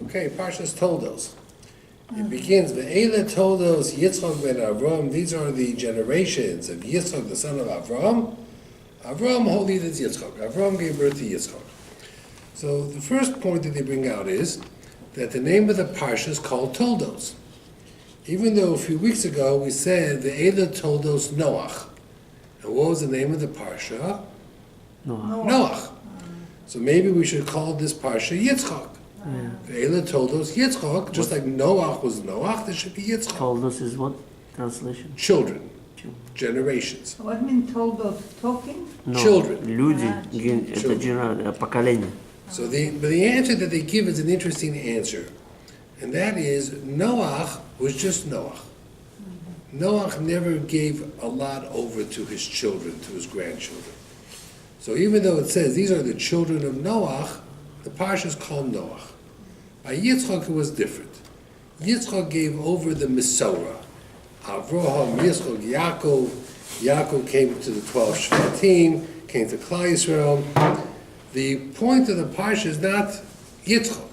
Okay, Parshas Toldos. It begins, Ve'ele Toldos Yitzchak ben Avram. These are the generations of Yitzchak, the son of Avram. Avram holy is Yitzchak. Avram gave birth to Yitzchak. So the first point that they bring out is that the name of the Parsha is called Toldos. Even though a few weeks ago we said Ve'ele Toldos Noach. And what was the name of the Parsha? Noach. So maybe we should call this Parsha Yitzchak. Ve'ele Toldos Yitzchak, just like Noach was Noach, there should be Yitzchak. Toldos is what translation? Children. Generations. What mean Toldos? Talking? No, Children. Люди, это поколение. So the answer that they give is an interesting answer. And that is, Noach was just Noach. Noach never gave a lot over to his children, to his grandchildren. So even though it says these are the children of Noach, the parsha is called Noach. By Yitzchak it was different. Yitzchak gave over the Mesorah. Avraham, Yitzchak, Yaakov. Yaakov came to the 12 Shvatim, came to Klal Yisrael. The point of the parsha is not Yitzchak.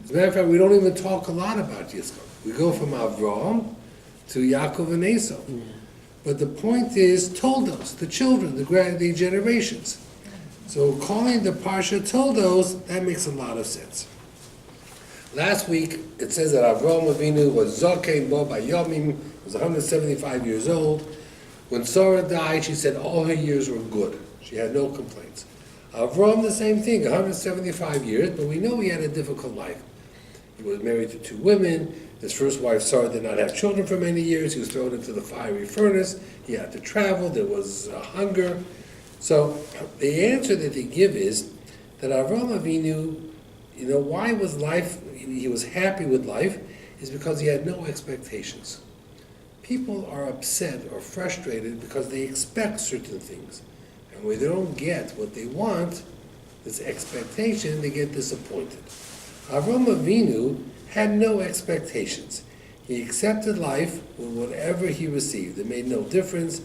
As a matter of fact, we don't even talk a lot about Yitzchak. We go from Avraham to Yaakov and Esau. But the point is Toldos, the children, the generations. So calling the parsha Toldos, that makes a lot of sense. Last week, it says that Avraham Avinu was Zokein Bo Bayomim, was 175 years old. When Sarah died, she said all her years were good. She had no complaints. Avraham, the same thing, 175 years, but we know he had a difficult life. He was married to 2 women. His first wife, Sarah, did not have children for many years. He was thrown into the fiery furnace. He had to travel. There was hunger. So the answer that they give is that Avraham Avinu, why was life, he was happy with life, is because he had no expectations. People are upset or frustrated because they expect certain things. And when they don't get what they want, this expectation, they get disappointed. Avraham Avinu had no expectations. He accepted life with whatever he received. It made no difference.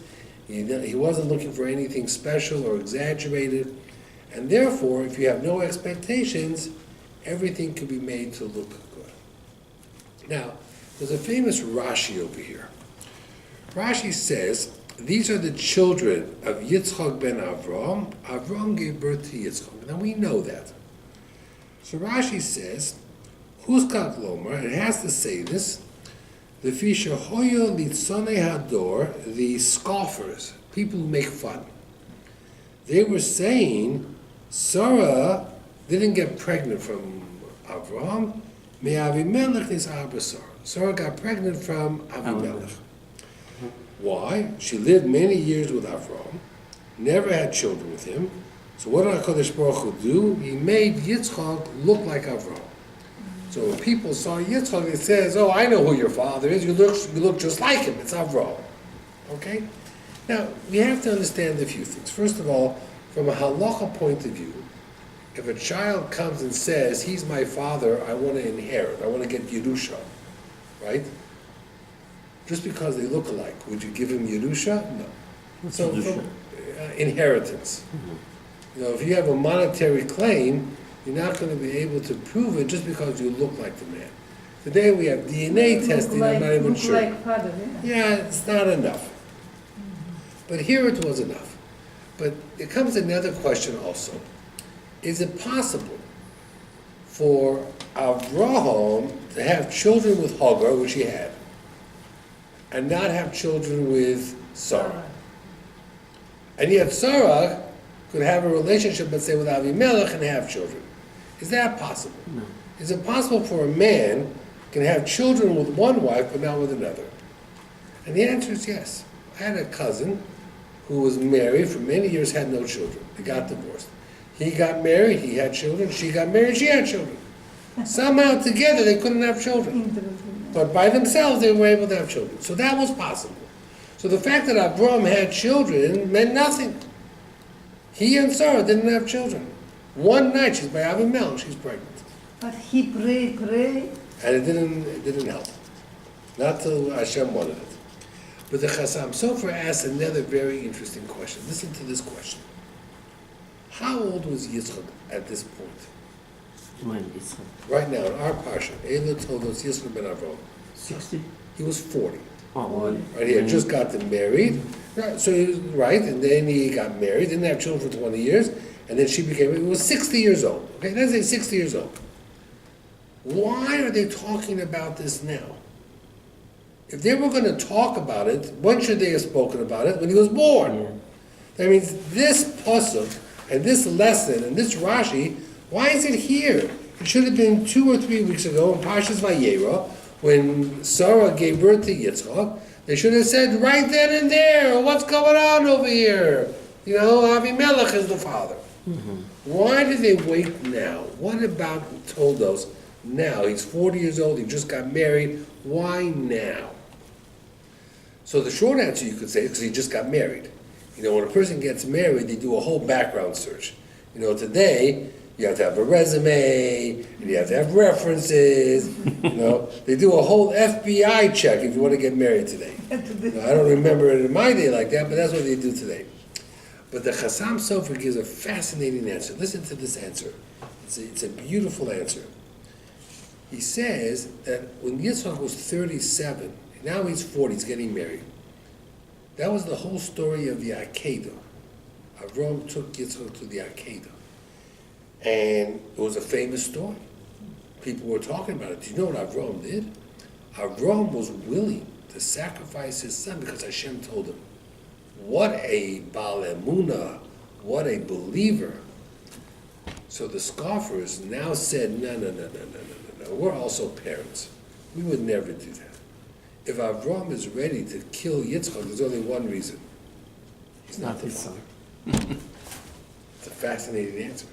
He wasn't looking for anything special or exaggerated. And therefore, if you have no expectations, everything can be made to look good. Now, there's a famous Rashi over here. Rashi says, these are the children of Yitzchak ben Avram. Avram gave birth to Yitzchak. Now we know that. So Rashi says, Huskak Lomar, it has to say this, the Fishahoyo Litzone Hador, the scoffers, people who make fun. They were saying, Sarah didn't get pregnant from Avraham, Me Avimelech is Abba Sarah. Sarah got pregnant from Avimelech. Why? She lived many years with Avraham, never had children with him. So what did HaKadosh Baruch Hu do? He made Yitzchak look like Avraham. So when people saw Yitzchak, it says, oh, I know who your father is. You look just like him. It's Avraham. Okay? Now, we have to understand a few things. First of all, from a halacha point of view, if a child comes and says, he's my father, I want to inherit, I want to get Yerusha, right? Just because they look alike, would you give him Yerusha? No. So, inheritance. If you have a monetary claim, you're not going to be able to prove it just because you look like the man. Today we have DNA testing, I'm not even sure. Like father, yeah, it's not enough. But here it was enough. But there comes another question also. Is it possible for Avraham to have children with Hagar, which he had, and not have children with Sarah? And yet Sarah could have a relationship, let's say, with Avimelech and have children. Is that possible? No. Is it possible for a man can have children with one wife but not with another? And the answer is yes. I had a cousin who was married for many years, had no children. They got divorced. He got married, he had children. She got married, she had children. Somehow together they couldn't have children. But by themselves they were able to have children. So that was possible. So the fact that Avraham had children meant nothing. He and Sarah didn't have children. One night she's by Avimelech, she's pregnant. But he prayed. And it didn't help. Not till Hashem wanted it. But the Chasam Sofer asks another very interesting question. Listen to this question. How old was Yitzchak at this point? When it's Right now, in our Parsha, Ela told us Yitzchak ben Avram. 60? He was 40. Oh, well, Right, he had just gotten married. Right, so he was, right, and then he got married, didn't have children for 20 years, and then he was 60 years old. Okay, let's say 60 years old. Why are they talking about this now? If they were going to talk about it, when should they have spoken about it? When he was born. yeah. That means this pasuk and this lesson and this Rashi, why is it here? It should have been 2 or 3 weeks ago in Parshas Vayera, when Sarah gave birth to Yitzchak. They should have said right then and there, what's going on over here? You know, Avimelech is the father. Mm-hmm. Why did they wait now? What about Toldos now? He's 40 years old, he just got married. Why now? So the short answer you could say is because he just got married. You know, when a person gets married, they do a whole background search. You know, today, you have to have a resume, and you have to have references, you know. They do a whole FBI check if you want to get married today. Now, I don't remember it in my day like that, but that's what they do today. But the Chassam Sofer gives a fascinating answer. Listen to this answer. It's a beautiful answer. He says that when Yitzchak was 37, now he's 40, he's getting married. That was the whole story of the Akedah. Avram took Yitzchak to the Akedah. And it was a famous story. People were talking about it. Do you know what Avram did? Avram was willing to sacrifice his son because Hashem told him. What a Baal Emunah, what a believer. So the scoffers now said, no, we're also parents. We would never do that. If Avram is ready to kill Yitzchak, there's only one reason. He's not the father. It's a fascinating answer.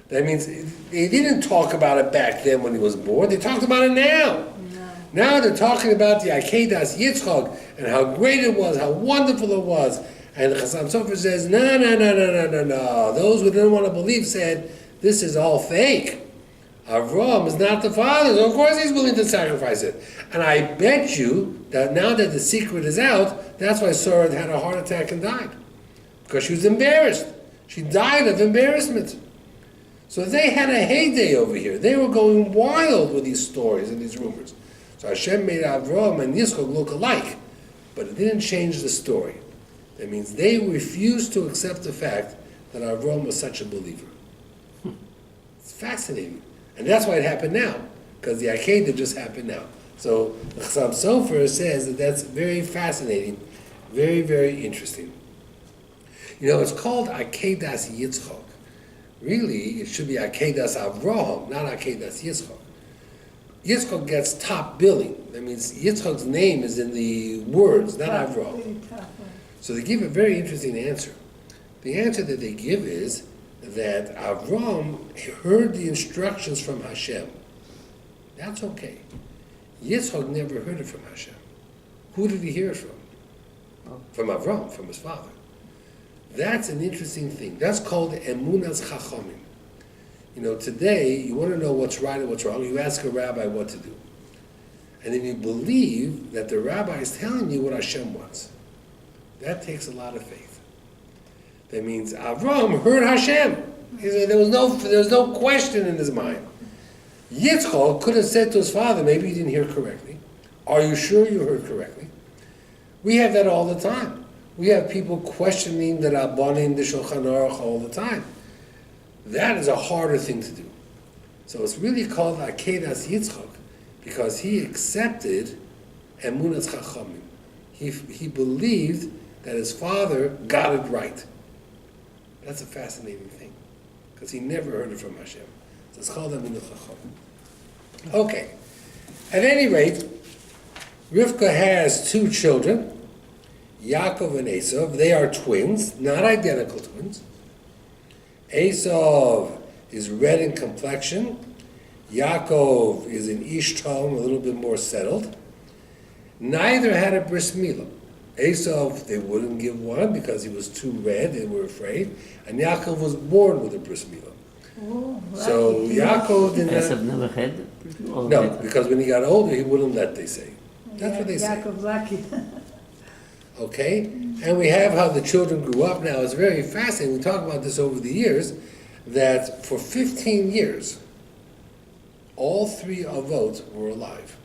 That means they didn't talk about it back then when he was born. They talked about it now. No. Now they're talking about the Akedas Yitzchak and how great it was, how wonderful it was. And the Chassam Sofer says, no. Those who didn't want to believe said, this is all fake. Avram is not the father, so of course he's willing to sacrifice it. And I bet you that now that the secret is out, that's why Sarah had a heart attack and died. Because she was embarrassed. She died of embarrassment. So they had a heyday over here. They were going wild with these stories and these rumors. So Hashem made Avram and Yitzchak look alike, but it didn't change the story. That means they refused to accept the fact that Avram was such a believer. It's fascinating. And that's why it happened now, because the Akedah just happened now. So the Chassam Sofer says that that's very fascinating, very, very interesting. You know, it's called Akedas Yitzchak. Really, it should be Akedas Avraham, not Akedas Yitzchak. Yitzchak gets top billing. That means Yitzchak's name is in the words, not Avraham. So they give a very interesting answer. The answer that they give is that Avram heard the instructions from Hashem. That's okay. Yitzchak never heard it from Hashem. Who did he hear it from? From Avram, from his father. That's an interesting thing. That's called Emunas Chachamim. You know, today, you want to know what's right and what's wrong, you ask a rabbi what to do. And then you believe that the rabbi is telling you what Hashem wants. That takes a lot of faith. That means Avram heard Hashem. There was no question in his mind. Yitzchak could have said to his father, maybe you didn't hear correctly. Are you sure you heard correctly? We have that all the time. We have people questioning the Rabbanim, the Shulchan Aruch all the time. That is a harder thing to do. So it's really called Akedas Yitzchak because he accepted Emunas Chachamim. He believed that his father got it right. That's a fascinating thing because he never heard it from Hashem. So it's called Emunas Chachamim. Okay. At any rate, Rivka has 2 children, Yaakov and Esav. They are twins, not identical twins. Esav is red in complexion. Yaakov is an ish tone, a little bit more settled. Neither had a bris milah. Esav, they wouldn't give one because he was too red, they were afraid. And Yaakov was born with a bris milah. Oh, So Yaakov did Esav not... never had? Or No, later? because when he got older, he wouldn't let, they say. That's what they say. Yaakov lucky. Okay? And we have how the children grew up. Now, it's very fascinating. We talk about this over the years, that for 15 years, all three avot were alive.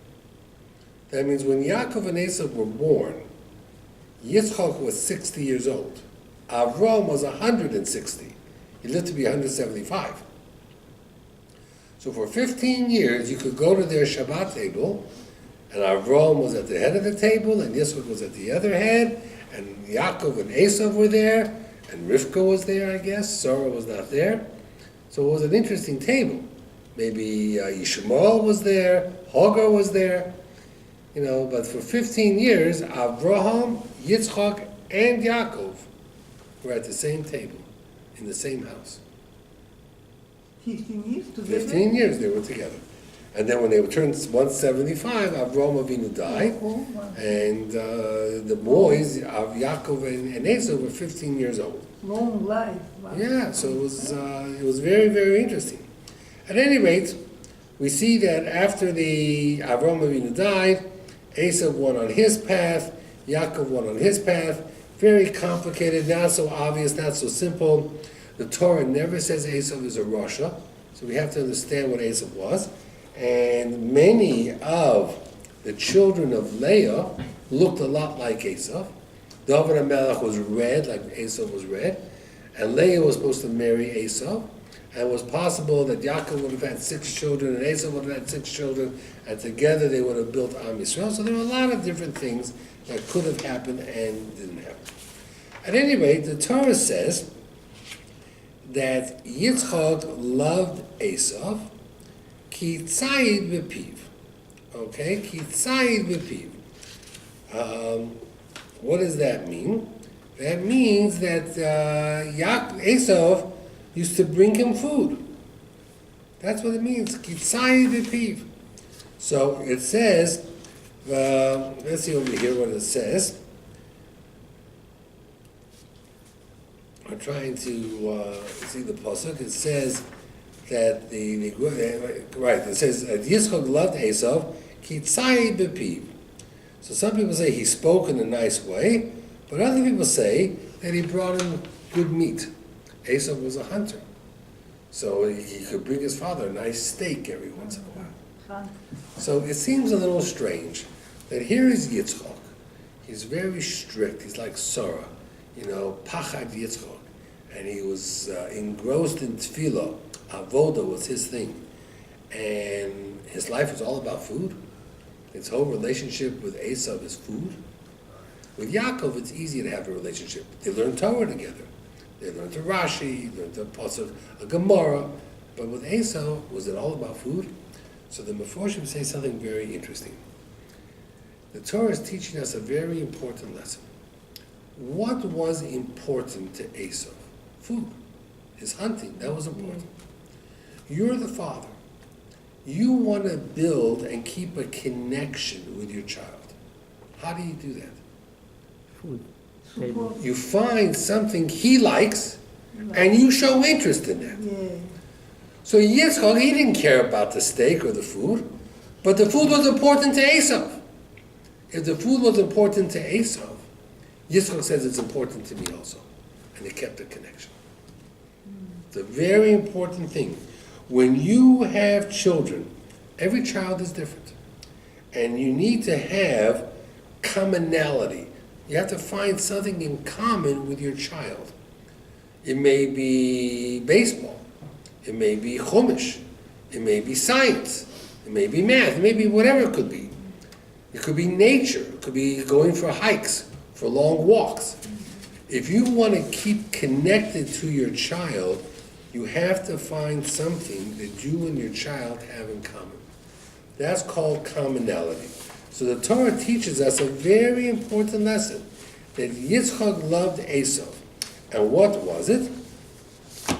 That means when Yaakov and Esav were born, Yitzchak was 60 years old. Avram was 160. He lived to be 175. So for 15 years, you could go to their Shabbat table, and Avram was at the head of the table, and Yitzchak was at the other head, and Yaakov and Esav were there, and Rivka was there, I guess. Sarah was not there. So it was an interesting table. Maybe Yishmael was there, Hagar was there, but for 15 years, Avraham, Yitzchak, and Yaakov were at the same table, in the same house. 15 years together? 15 years they were together. And then when they turned 175, Avraham Avinu died, Oh, wow. and the boys of Yaakov and Esau were 15 years old. Long life. Wow. Yeah, so it was very, very interesting. At any rate, we see that after the Avraham Avinu died, Esau went on his path, Yaakov went on his path. Very complicated, not so obvious, not so simple. The Torah never says Esau is a Rasha, so we have to understand what Esau was. And many of the children of Leah looked a lot like Esau. David HaMelech was red, like Esau was red, and Leah was supposed to marry Esau. And it was possible that Yaakov would have had 6 children, and Esau would have had 6 children, and together they would have built Am Yisrael. So there were a lot of different things that could have happened and didn't happen. At any rate, the Torah says that Yitzchak loved Esau, ki tzayid b'piv. Okay, ki tzayid b'piv. What does that mean? That means that Esau used to bring him food. That's what it means, ki tzayid b'piv. So it says, let's see over here what it says. I'm trying to see the pasuk. It says that it says Yitzchak loved Esau, ki tzayid b'piv. So some people say he spoke in a nice way, but other people say that he brought him good meat. Esau was a hunter, so he could bring his father a nice steak every once in a while. So it seems a little strange that here is Yitzchak. He's very strict. He's like Sarah, Pachad Yitzchak. And he was engrossed in tefillah. Avoda was his thing. And his life was all about food. His whole relationship with Esau is food. With Yaakov, it's easy to have a relationship. They learn Torah together. They learned to Rashi, learned to Pasuk, a Gemara. But with Esau, was it all about food? So the Meforshim say something very interesting. The Torah is teaching us a very important lesson. What was important to Esau? Food. His hunting, that was important. You're the father. You want to build and keep a connection with your child. How do you do that? Food. Table. You find something he likes, and you show interest in that. Yeah. So Yitzchak, he didn't care about the steak or the food, but the food was important to Esau. If the food was important to Esau, Yitzchak says it's important to me also. And they kept the connection. It's a very important thing. When you have children, every child is different. And you need to have commonality. You have to find something in common with your child. It may be baseball. It may be chumash. It may be science. It may be math. It may be whatever it could be. It could be nature. It could be going for hikes, for long walks. If you want to keep connected to your child, you have to find something that you and your child have in common. That's called commonality. So the Torah teaches us a very important lesson, that Yitzchak loved Esau. And what was it?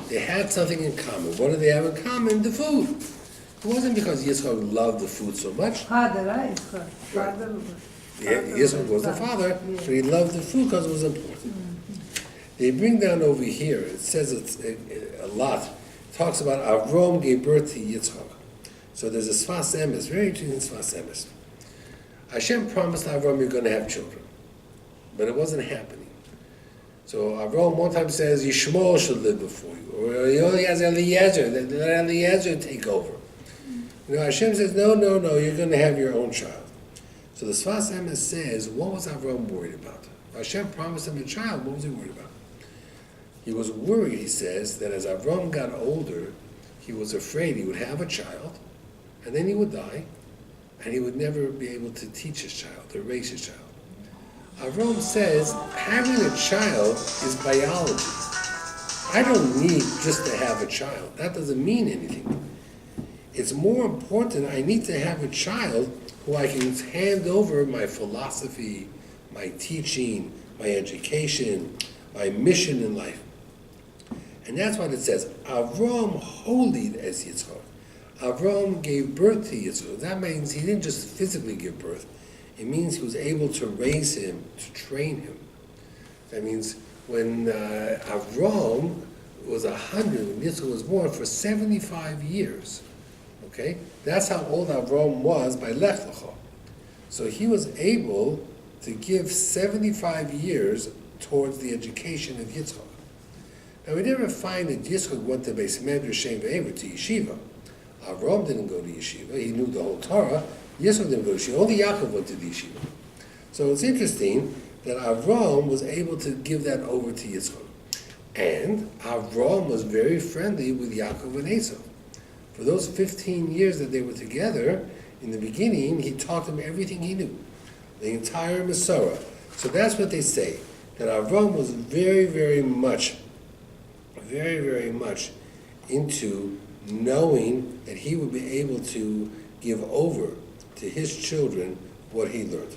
They had something in common. What did they have in common? The food. It wasn't because Yitzchak loved the food so much. Father, right? Father. Yitzchak was the father, but he loved the food because it was important. They bring down over here, it says it's a lot. It talks about Avram gave birth to Yitzchak. So there's a Sfas Emes, very interesting Sfas Emes. Hashem promised Avram you're going to have children, but it wasn't happening. So Avram one time says Yishmael should live before you, or he only has Eliezer, let Eliezer take over. You know, Hashem says, no, you're going to have your own child. So the Sfas Emes says, what was Avram worried about? Hashem promised him a child, what was he worried about? He was worried, he says, that as Avram got older, he was afraid he would have a child, and then he would die, and he would never be able to teach his child, or raise his child. Avram says, having a child is biology. I don't need just to have a child. That doesn't mean anything. It's more important, I need to have a child who I can hand over my philosophy, my teaching, my education, my mission in life. And that's what it says. Avram holid es Yitzchak. Avram gave birth to Yitzchak. That means he didn't just physically give birth. It means he was able to raise him, to train him. That means when Avram was 100, when Yitzchak was born, for 75 years. Okay? That's how old Avram was by Lech Lecha. So he was able to give 75 years towards the education of Yitzchak. Now we never find that Yitzchak went to Beis Medrash Shem Ve'ever, to yeshiva. Avram didn't go to yeshiva, he knew the whole Torah. Yitzchak didn't go to yeshiva, only Yaakov went to the yeshiva. So it's interesting that Avram was able to give that over to Yitzchak. And Avram was very friendly with Yaakov and Esau. For those 15 years that they were together, in the beginning, he taught them everything he knew, the entire Masorah. So that's what they say, that Avram was very, very much into knowing that he would be able to give over to his children what he learned.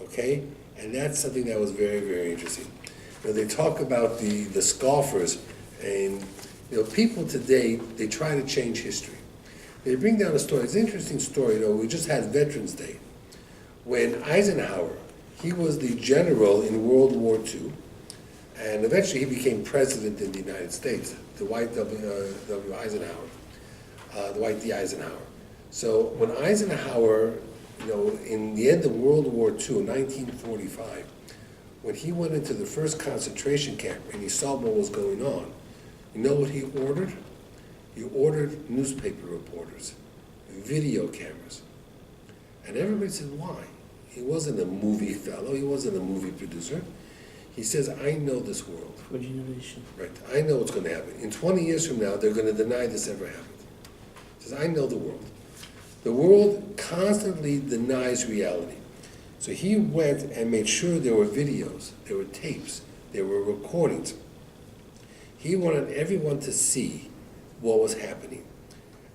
Okay? And that's something that was very, very interesting. You know, they talk about the scoffers, and you know, people today, they try to change history. They bring down a story. It's an interesting story, though. We just had Veterans Day. When Eisenhower, he was the general in World War II, and eventually he became president in the United States, the Dwight W. Eisenhower, Dwight D. Eisenhower. So when Eisenhower, you know, in the end of World War II, 1945, when he went into the first concentration camp and he saw what was going on, you know what he ordered? He ordered newspaper reporters, video cameras. And everybody said, why? He wasn't a movie fellow, he wasn't a movie producer. He says, I know this world. For generation. Right, I know what's going to happen. In 20 years from now, they're going to deny this ever happened. He says, I know the world. The world constantly denies reality. So he went and made sure there were videos, there were tapes, there were recordings. He wanted everyone to see what was happening.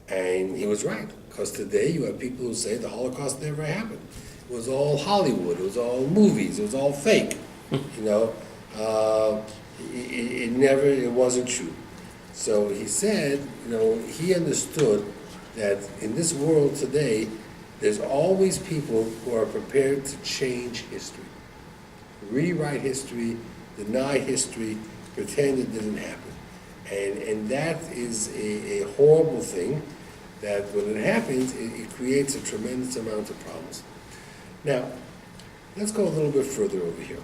And he was right, because today you have people who say the Holocaust never happened. It was all Hollywood, it was all movies, it was all fake. You know, it wasn't true. So he said, you know, he understood that in this world today, there's always people who are prepared to change history, rewrite history, deny history, pretend it didn't happen. And that is a horrible thing, that when it happens, it creates a tremendous amount of problems. Now, let's go a little bit further over here.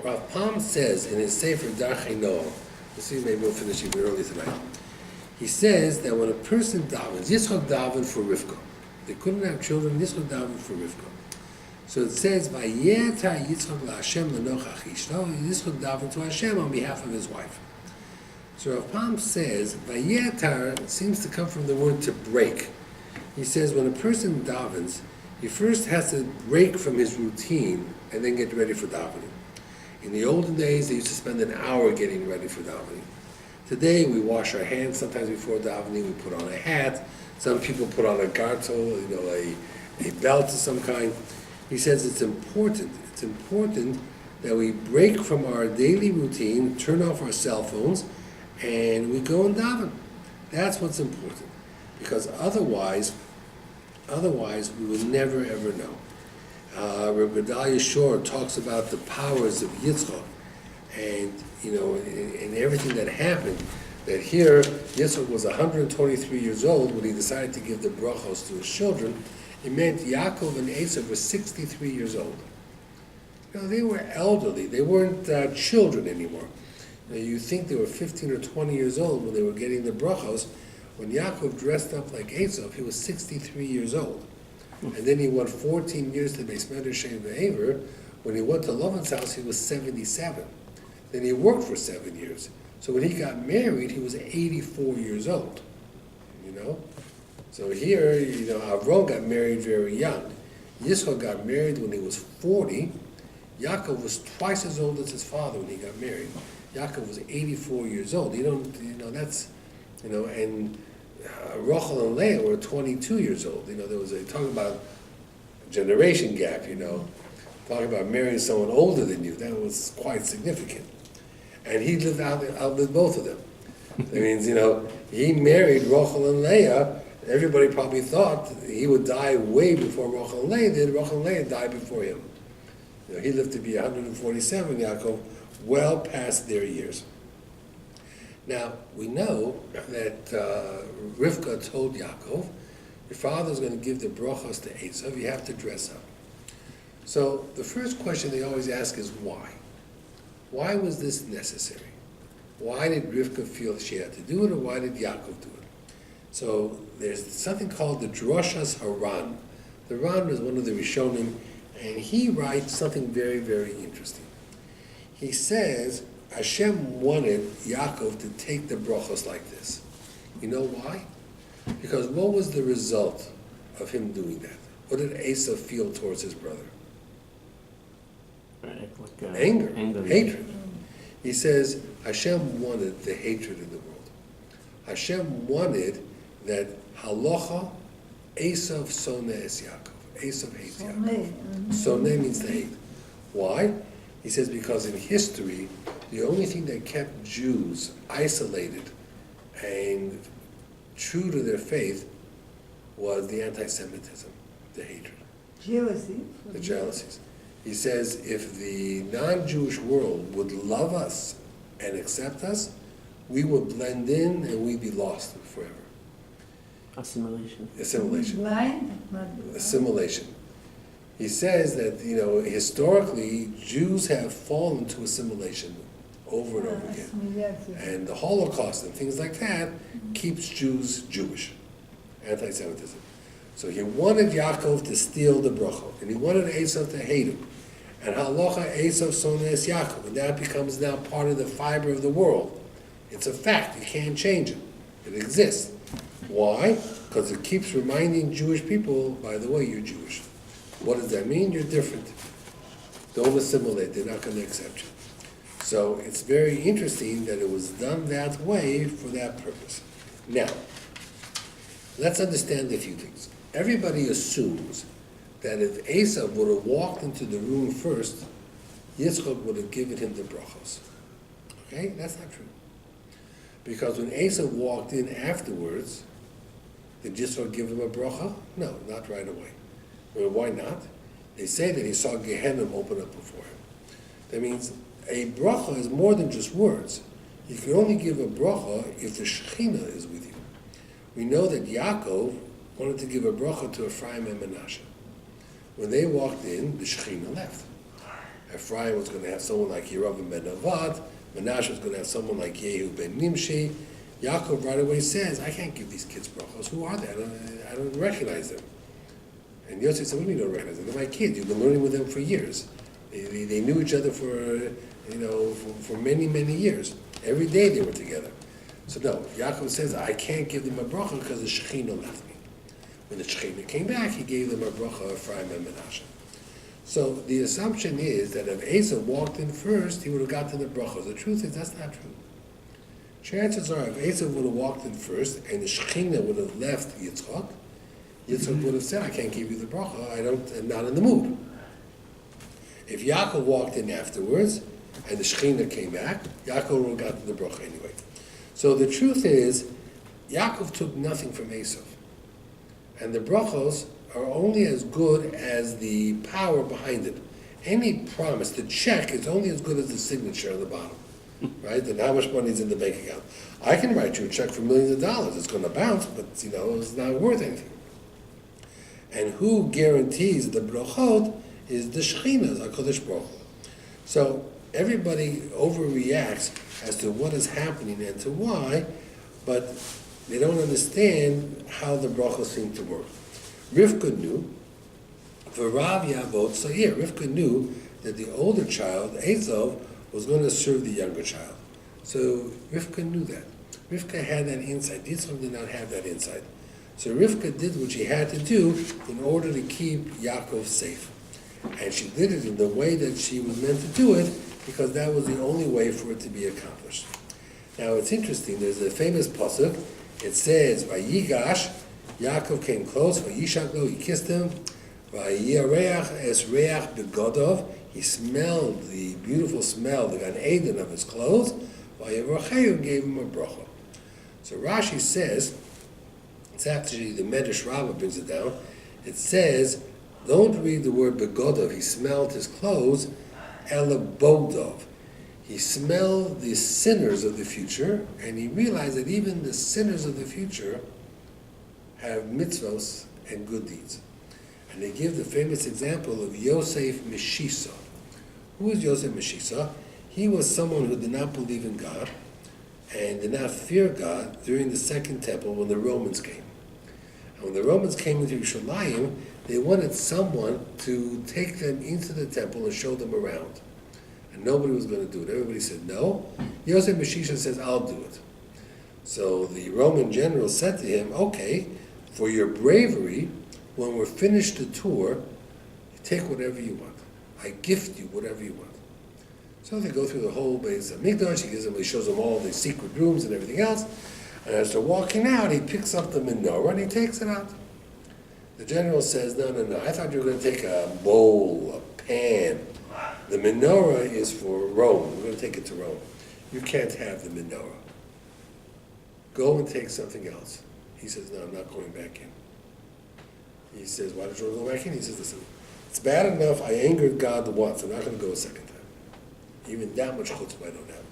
Rav Pam says in his Sefer Darchei Noah, we'll see, maybe we'll finish even early tonight. He says that when a person davens, Yitzchak davened for Rivka. They couldn't have children, Yitzchak davened for Rivka. So it says, Vayetar Yitzchak la'Hashem l'nochach ishto, Yitzchak davened to Hashem on behalf of his wife. So Rav Pam says, Vayetar seems to come from the word to break. He says when a person davens, he first has to break from his routine and then get ready for davening. In the olden days, they used to spend an hour getting ready for davening. Today, we wash our hands sometimes before davening, we put on a hat, some people put on a gartel, you know, a belt of some kind. He says it's important that we break from our daily routine, turn off our cell phones, and we go and daven. That's what's important, because otherwise we will never ever know. Rabbi Gedalia Shor talks about the powers of Yitzchak, and you know, in everything that happened. That here, Yitzchak was 123 years old when he decided to give the brachos to his children. It meant Yaakov and Esau were 63 years old. You know, they were elderly. They weren't children anymore. You think they were 15 or 20 years old when they were getting the brachos. when Yaakov dressed up like Esau, he was 63 years old. And then he went 14 years to Beis Medrash Shem Ve'aver. When he went to Lavan's house, he was 77. Then he worked for 7 years. So when he got married, he was 84 years old. You know? So here, Avram got married very young. Yitzchak got married when he was 40. Yaakov was twice as old as his father when he got married. Yaakov was 84 years old. And Rachel and Leah were 22 years old. There was talking about generation gap, talking about marrying someone older than you. That was quite significant. And he outlived both of them. That means, he married Rachel and Leah. Everybody probably thought he would die way before Rachel and Leah did. Rachel and Leah died before him. He lived to be 147, Yaakov, well past their years. Now, we know that Rivka told Yaakov, your father's going to give the brachos to Esau, you have to dress up. So the first question they always ask is why? Why was this necessary? Why did Rivka feel she had to do it, or why did Yaakov do it? So there's something called the Droshas Haran. The Ran was one of the Rishonim, and he writes something very, very interesting. He says, Hashem wanted Yaakov to take the brachos like this. You know why? Because what was the result of him doing that? What did Esau feel towards his brother? Anger, hatred. He says, Hashem wanted the hatred in the world. Hashem wanted that halacha, Esau soneh es Yaakov. Esau hates Yaakov. Soneh means to hate. Why? He says because in history, the only thing that kept Jews isolated and true to their faith was the anti-Semitism, the hatred. Jealousy. The jealousies. He says if the non-Jewish world would love us and accept us, we would blend in and we'd be lost forever. Assimilation. Blind? Assimilation. He says that, historically, Jews have fallen to assimilation over and over again. And the Holocaust and things like that keeps Jews Jewish, anti-Semitism. So he wanted Yaakov to steal the bracha, and he wanted Esau to hate him. And halacha Esau soneh es Yaakov, and that becomes now part of the fiber of the world. It's a fact, you can't change it. It exists. Why? Because it keeps reminding Jewish people, by the way, you're Jewish. What does that mean? You're different. Don't assimilate, they're not going to accept you. So it's very interesting that it was done that way for that purpose. Now, let's understand a few things. Everybody assumes that if Esau would have walked into the room first, Yitzchak would have given him the brachos. Okay? That's not true. Because when Esau walked in afterwards, did Yitzchak give him a bracha? No, not right away. Well, why not? They say that he saw Gehenna open up before him. That means a bracha is more than just words. You can only give a bracha if the Shekhinah is with you. We know that Yaakov wanted to give a bracha to Ephraim and Menashe. When they walked in, the Shekhinah left. Ephraim was going to have someone like Yeravim ben Avad. Menashe was going to have someone like Yehu ben Nimshi. Yaakov right away says, I can't give these kids brachos. Who are they? I don't recognize them. And Yosef said, what do you mean you don't recognize them? They're my kids. You've been learning with them for years. They knew each other for many, many years. Every day they were together. So no, Yaakov says, I can't give them a bracha because the Shekhinah left me. When the Shekhinah came back, he gave them a bracha, Ephraim and Menashe. So the assumption is that if Esau walked in first, he would have gotten the brachos. The truth is, that's not true. Chances are, if Esau would have walked in first and the Shekhinah would have left Yitzchak, Yitzchak would have said, I can't give you the bracha, I'm not in the mood. If Yaakov walked in afterwards and the Shekhinah came back, Yaakov would have gotten the bracha anyway. So the truth is, Yaakov took nothing from Esau. And the brachos are only as good as the power behind it. Any promise, the check is only as good as the signature on the bottom, right? And how much money is in the bank account. I can write you a check for millions of dollars. It's going to bounce, but it's not worth anything. And who guarantees the brachot is the Shekhinah, HaKadosh Baruch Hu. So everybody overreacts as to what is happening and to why, but they don't understand how the brachos seem to work. Rivka knew, for Rav Yavot Sa'ir, Rivka knew that the older child, Esav, was going to serve the younger child. So Rivka knew that. Rivka had that insight. Yitzchak did not have that insight. So Rivka did what she had to do in order to keep Yaakov safe. And she did it in the way that she was meant to do it, because that was the only way for it to be accomplished. Now it's interesting, there's a famous pasuk. It says, Vayigash, Yaakov came close, Vayishak lo, he kissed him, Vayireach es reach begodov, he smelled the beautiful smell, the Gan Eden of his clothes, Vayivracheu gave him a bracha. So Rashi says, it's actually the Medrash Rabbah brings it down, it says, don't read the word begodov, he smelled his clothes, elabodov. He smelled the sinners of the future, and he realized that even the sinners of the future have mitzvos and good deeds. And they give the famous example of Yosef Meshisa. Who is Yosef Meshisa? He was someone who did not believe in God and did not fear God during the Second Temple when the Romans came. And when the Romans came into Yerushalayim, they wanted someone to take them into the temple and show them around. And nobody was going to do it. Everybody said no. Yosef Meshisha says, I'll do it. So the Roman general said to him, okay, for your bravery, when we're finished the tour, you take whatever you want. I gift you whatever you want. So they go through the whole base of Mikdash. He shows them all the secret rooms and everything else. And as they're walking out, he picks up the menorah and he takes it out. The general says, no, I thought you were going to take a bowl, a pan. The menorah is for Rome. We're going to take it to Rome. You can't have the menorah. Go and take something else. He says, no, I'm not going back in. He says, why don't you want to go back in? He says, listen, it's bad enough I angered God once. I'm not going to go a second time. Even that much chutzpah I don't have.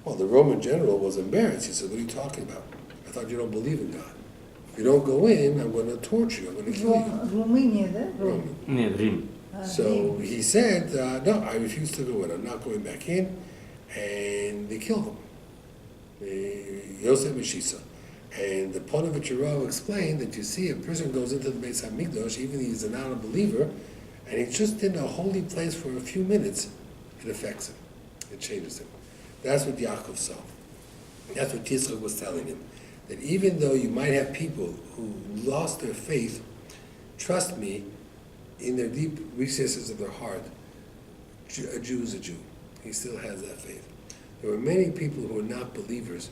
Well, the Roman general was embarrassed. He said, what are you talking about? I thought you don't believe in God. If you don't go in, I'm going to torture you. I'm going to kill you. Romania, the Rome. Yeah, dream. So he said, no, I refuse to go in. I'm not going back in. And they killed him. Yosef Meshisa. And the Ponovich Rav explained that you see a person goes into the Beis HaMikdash, even if he's a non-believer, and he's just in a holy place for a few minutes, it affects him. It changes him. That's what Yaakov saw. That's what Yitzchak was telling him. That even though you might have people who lost their faith, trust me, in their deep recesses of their heart, a Jew is a Jew. He still has that faith. There were many people who were not believers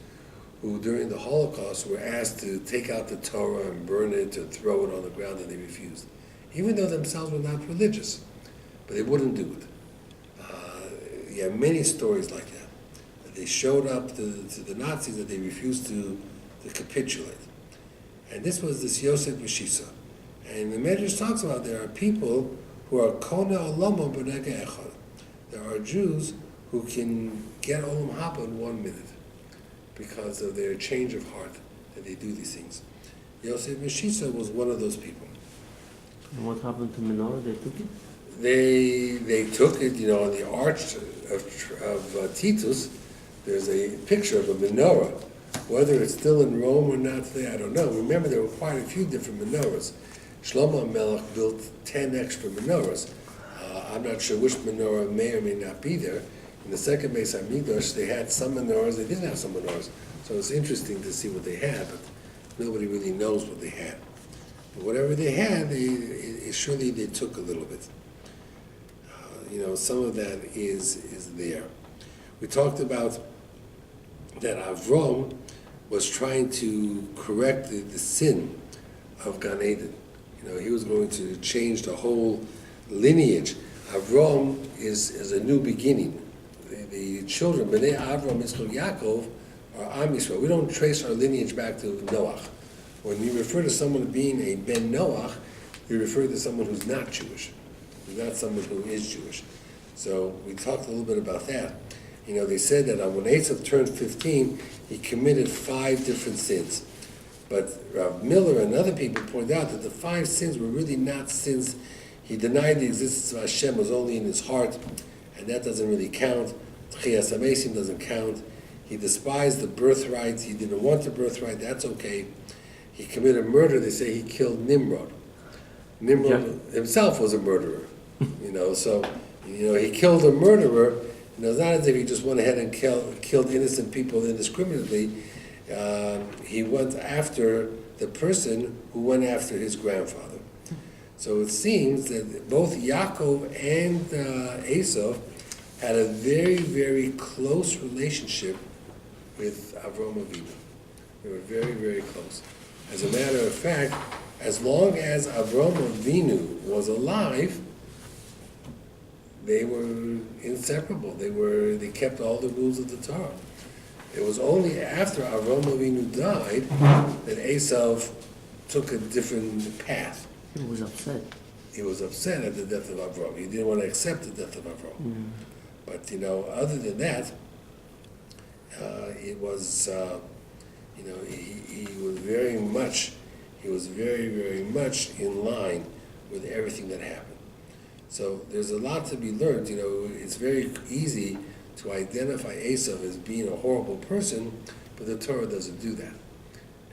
who during the Holocaust were asked to take out the Torah and burn it or throw it on the ground, and they refused. Even though themselves were not religious, but they wouldn't do it. You have many stories like that. They showed up to the Nazis that they refused to capitulate. And this was this Yosef Meshisa. And the Medrash talks about there are people who are Kona Olamo B'nega Echad. There are Jews who can get Olam Haba in 1 minute because of their change of heart, that they do these things. Yosef Meshisa was one of those people. And what happened to menorah? They took it? They took it, on the arch of Titus, there's a picture of a menorah. Whether it's still in Rome or not today, I don't know. Remember, there were quite a few different menorahs. Shlomo Melech built 10 extra menorahs. I'm not sure which menorah may or may not be there. In the second Beis HaMikdash, they had some menorahs, they didn't have some menorahs. So it's interesting to see what they had, but nobody really knows what they had. But whatever they had, surely they took a little bit. Some of that is there. We talked about that Avram was trying to correct the sin of Gan Eden. He was going to change the whole lineage. Avram is a new beginning. The children, Bnei Avram, Yitzchak, Yaakov, are Am Yisrael. We don't trace our lineage back to Noach. When you refer to someone being a Ben Noach, you refer to someone who's not Jewish. Who's not someone who is Jewish. So we talked a little bit about that. They said that when Esav turned 15, he committed 5 different sins. But Rav Miller and other people point out that the 5 sins were really not sins. He denied the existence of Hashem, was only in his heart, and that doesn't really count. Tchias HaMesim doesn't count. He despised the birthright. He didn't want the birthright. That's okay. He committed murder. They say he killed Nimrod. Nimrod himself was a murderer. So he killed a murderer. It's not as if he just went ahead and killed innocent people indiscriminately. He went after the person who went after his grandfather. So it seems that both Yaakov and Esau had a very, very close relationship with Avraham Avinu. They were very, very close. As a matter of fact, as long as Avraham Avinu was alive, they were inseparable. They kept all the rules of the Torah. It was only after Avraham Avinu died that Esau took a different path. He was upset. He was upset at the death of Avraham. He didn't want to accept the death of Avraham. But other than that, it was he was very much very much in line with everything that happened. So there's a lot to be learned. It's very easy to identify Esau as being a horrible person, but the Torah doesn't do that.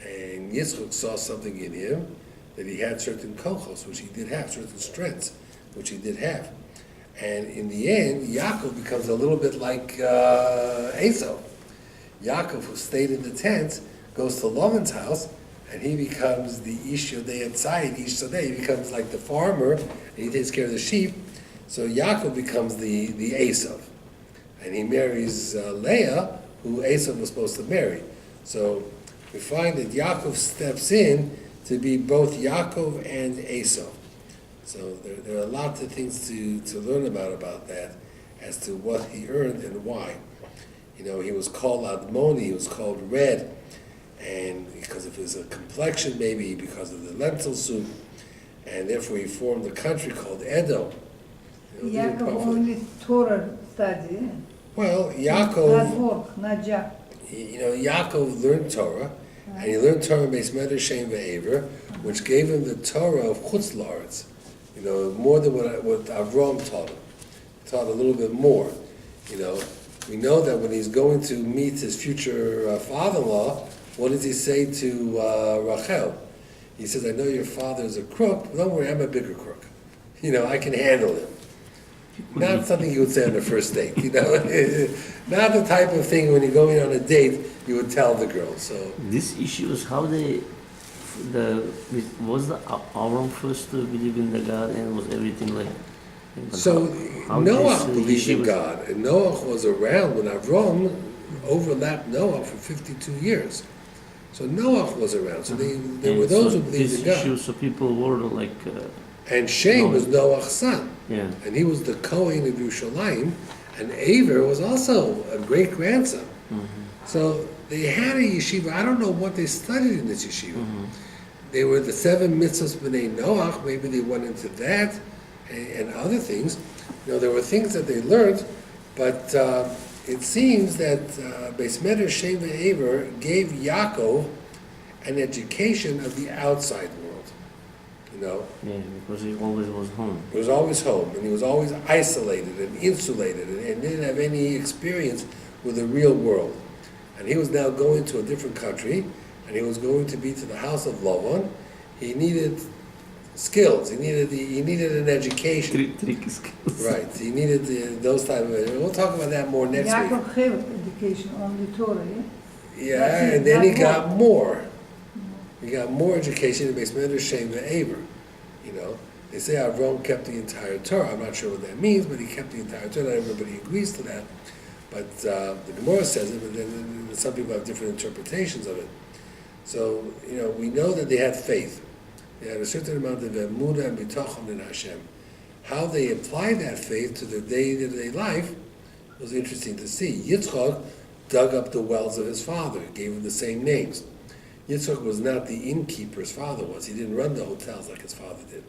And Yitzchak saw something in him that he had certain kochos, which he did have, certain strengths, which he did have. And in the end, Yaakov becomes a little bit like Esau. Yaakov, who stayed in the tent, goes to Lavan's house, and he becomes the Ish Yodei Tzayid, Ish Sadeh. He becomes like the farmer, and he takes care of the sheep. So Yaakov becomes the Esau. And he marries Leah, who Esau was supposed to marry. So we find that Yaakov steps in to be both Yaakov and Esau. So there are a lot of things to learn about that, as to what he earned and why. He was called Admoni, he was called red, and because of his complexion, maybe because of the lentil soup, and therefore he formed a country called Edom. Yaakov only Torah study. Well, Not Yaakov, work, not job. Yaakov learned Torah, and he learned Torah Beis Medrash Shem Ve'ever, which gave him the Torah of Chutz La'aretz, more than what Avram taught him. Taught a little bit more. We know that when he's going to meet his future father-in-law, what does he say to Rachel? He says, I know your father is a crook, but don't worry, I'm a bigger crook. I can handle him. Not something you would say on the first date, Not the type of thing when you're going on a date you would tell the girl. So This issue is how was the Avram first to believe in the God, and was everything like? So how Noah this believed issue in was- God, and Noah was around when Avram overlapped Noah for 52 years. So Noah was around. So there were those who believed in this issue, God. so people were like, And Shem was Noah's son. yeah. And he was the Kohen of Yerushalayim, and Aver was also a great-grandson. So they had a yeshiva. I don't know what they studied in this yeshiva. They were the 7 mitzvahs b'nei Noach. Maybe they went into that and other things. There were things that they learned, but it seems that Beis Medrash Shem Ve'ever gave Yaakov an education of the outside world. Yeah, because he always was home. He was always home, and he was always isolated and insulated, and didn't have any experience with the real world. And he was now going to a different country, and he was going to be to the house of Lavan. He needed skills. He needed an education. Tricky skills. Right. He needed those type of. We'll talk about that more next week. Yaakov have education, only Torah, yeah? Yeah, That's it, and then he not got more. more. He got more education in Beis Medrash Shem Ve'ever. They say Avram kept the entire Torah. I'm not sure what that means, but he kept the entire Torah. Not everybody agrees to that. But the Gemara says it, but then some people have different interpretations of it. So, we know that they had faith. They had a certain amount of emunah and bitachon in Hashem. How they applied that faith to their day-to-day life was interesting to see. Yitzchak dug up the wells of his father, gave him the same names. Yitzchak was not the innkeeper's father was. He didn't run the hotels like his father did.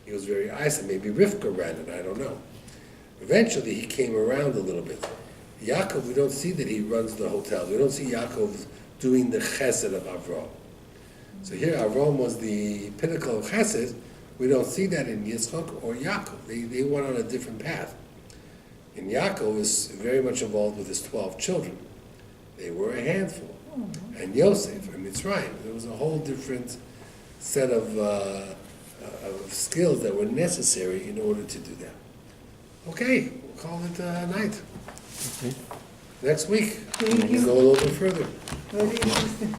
He was very isolated. Maybe Rivka ran it, I don't know. Eventually he came around a little bit. Yaakov, we don't see that he runs the hotels. We don't see Yaakov doing the chesed of Avram. So here Avram was the pinnacle of chesed. We don't see that in Yitzchak or Yaakov. They went on a different path. And Yaakov is very much involved with his 12 children. They were a handful. And Yosef and Mitzrayim, there was a whole different set of skills that were necessary in order to do that. Okay, we'll call it a night. Okay. Next week, Thank we'll you. go a little bit further. Very interesting.